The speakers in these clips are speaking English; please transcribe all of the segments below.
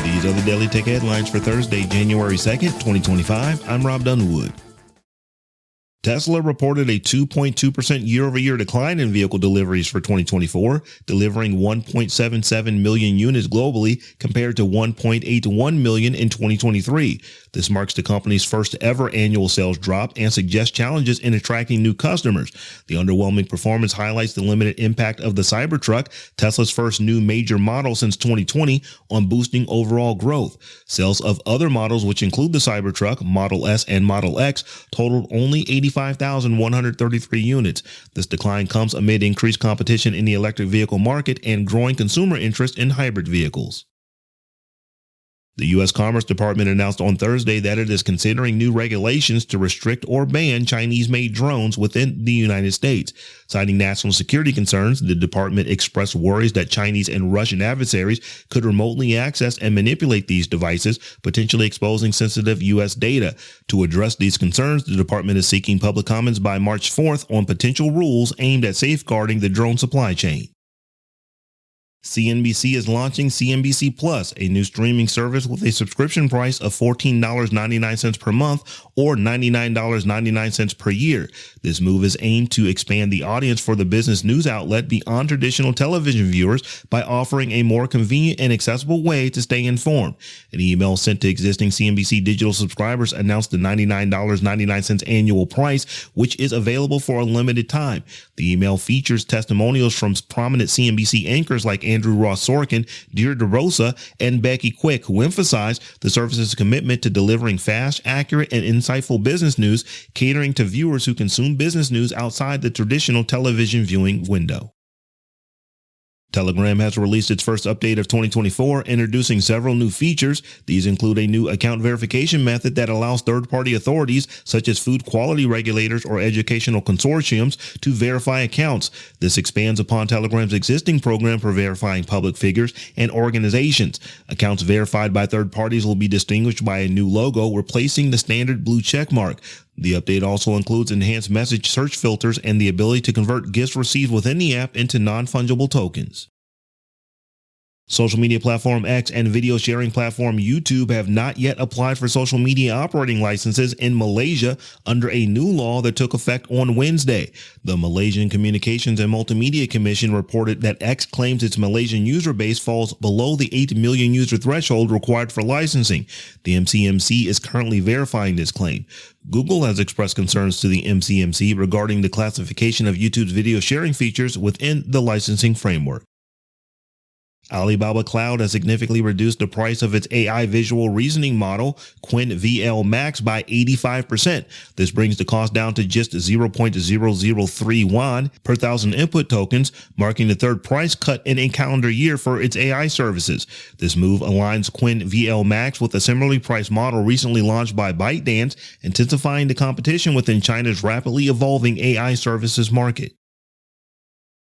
These are the Daily Tech headlines for Thursday, January 2nd, 2025. I'm Rob Dunwood. Tesla reported a 2.2% year-over-year decline in vehicle deliveries for 2024, delivering 1.77 million units globally compared to 1.81 million in 2023. This marks the company's first ever annual sales drop and suggests challenges in attracting new customers. The underwhelming performance highlights the limited impact of the Cybertruck, Tesla's first new major model since 2020, on boosting overall growth. Sales of other models, which include the Cybertruck, Model S, and Model X, totaled only 85,133 units. This decline comes amid increased competition in the electric vehicle market and growing consumer interest in hybrid vehicles. The U.S. Commerce Department announced on Thursday that it is considering new regulations to restrict or ban Chinese-made drones within the United States. Citing national security concerns, the department expressed worries that Chinese and Russian adversaries could remotely access and manipulate these devices, potentially exposing sensitive U.S. data. To address these concerns, the department is seeking public comments by March 4th on potential rules aimed at safeguarding the drone supply chain. CNBC is launching CNBC Plus, a new streaming service with a subscription price of $14.99 per month or $99.99 per year. This move is aimed to expand the audience for the business news outlet beyond traditional television viewers by offering a more convenient and accessible way to stay informed. An email sent to existing CNBC digital subscribers announced the $99.99 annual price, which is available for a limited time. The email features testimonials from prominent CNBC anchors like Andrew Ross Sorkin, Deirdre DeRosa, and Becky Quick, who emphasize the service's commitment to delivering fast, accurate, and insightful business news, catering to viewers who consume business news outside the traditional television viewing window. Telegram has released its first update of 2024, introducing several new features. These include a new account verification method that allows third-party authorities, such as food quality regulators or educational consortiums, to verify accounts. This expands upon Telegram's existing program for verifying public figures and organizations. Accounts verified by third parties will be distinguished by a new logo, replacing the standard blue checkmark. The update also includes enhanced message search filters and the ability to convert gifts received within the app into non-fungible tokens. Social media platform X and video sharing platform YouTube have not yet applied for social media operating licenses in Malaysia under a new law that took effect on Wednesday. The Malaysian Communications and Multimedia Commission reported that X claims its Malaysian user base falls below the 8 million user threshold required for licensing. The MCMC is currently verifying this claim. Google has expressed concerns to the MCMC regarding the classification of YouTube's video sharing features within the licensing framework. Alibaba Cloud has significantly reduced the price of its AI visual reasoning model, Qwen VL Max, by 85%. This brings the cost down to just 0.003 yuan per thousand input tokens, marking the third price cut in a calendar year for its AI services. This move aligns Qwen VL Max with a similarly priced model recently launched by ByteDance, intensifying the competition within China's rapidly evolving AI services market.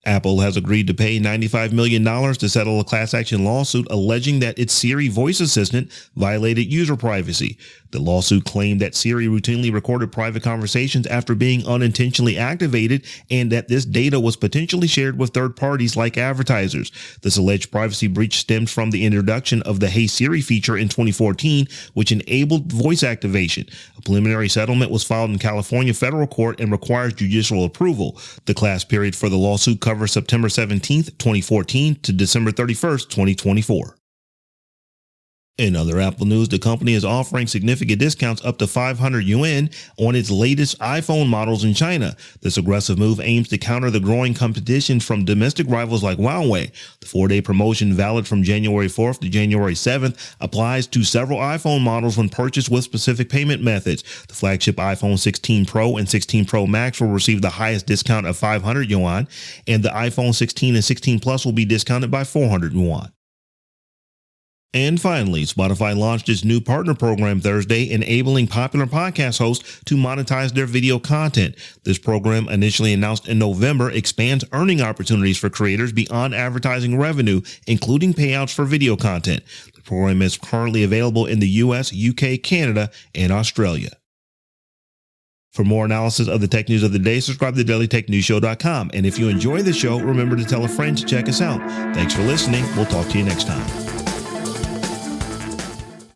Apple has agreed to pay $95 million to settle a class action lawsuit alleging that its Siri voice assistant violated user privacy. The lawsuit claimed that Siri routinely recorded private conversations after being unintentionally activated and that this data was potentially shared with third parties like advertisers. This alleged privacy breach stemmed from the introduction of the Hey Siri feature in 2014, which enabled voice activation. A preliminary settlement was filed in California federal court and requires judicial approval. The class period for the lawsuit covers September 17, 2014 to December 31, 2024. In other Apple news, the company is offering significant discounts up to 500 yuan on its latest iPhone models in China. This aggressive move aims to counter the growing competition from domestic rivals like Huawei. The 4-day promotion, valid from January 4th to January 7th, applies to several iPhone models when purchased with specific payment methods. The flagship iPhone 16 Pro and 16 Pro Max will receive the highest discount of 500 yuan, and the iPhone 16 and 16 Plus will be discounted by 400 yuan. And finally, Spotify launched its new partner program Thursday, enabling popular podcast hosts to monetize their video content. This program, initially announced in November, expands earning opportunities for creators beyond advertising revenue, including payouts for video content. The program is currently available in the US, UK, Canada, and Australia. For more analysis of the tech news of the day, subscribe to dailytechnewsshow.com. And if you enjoy the show, remember to tell a friend to check us out. Thanks for listening. We'll talk to you next time.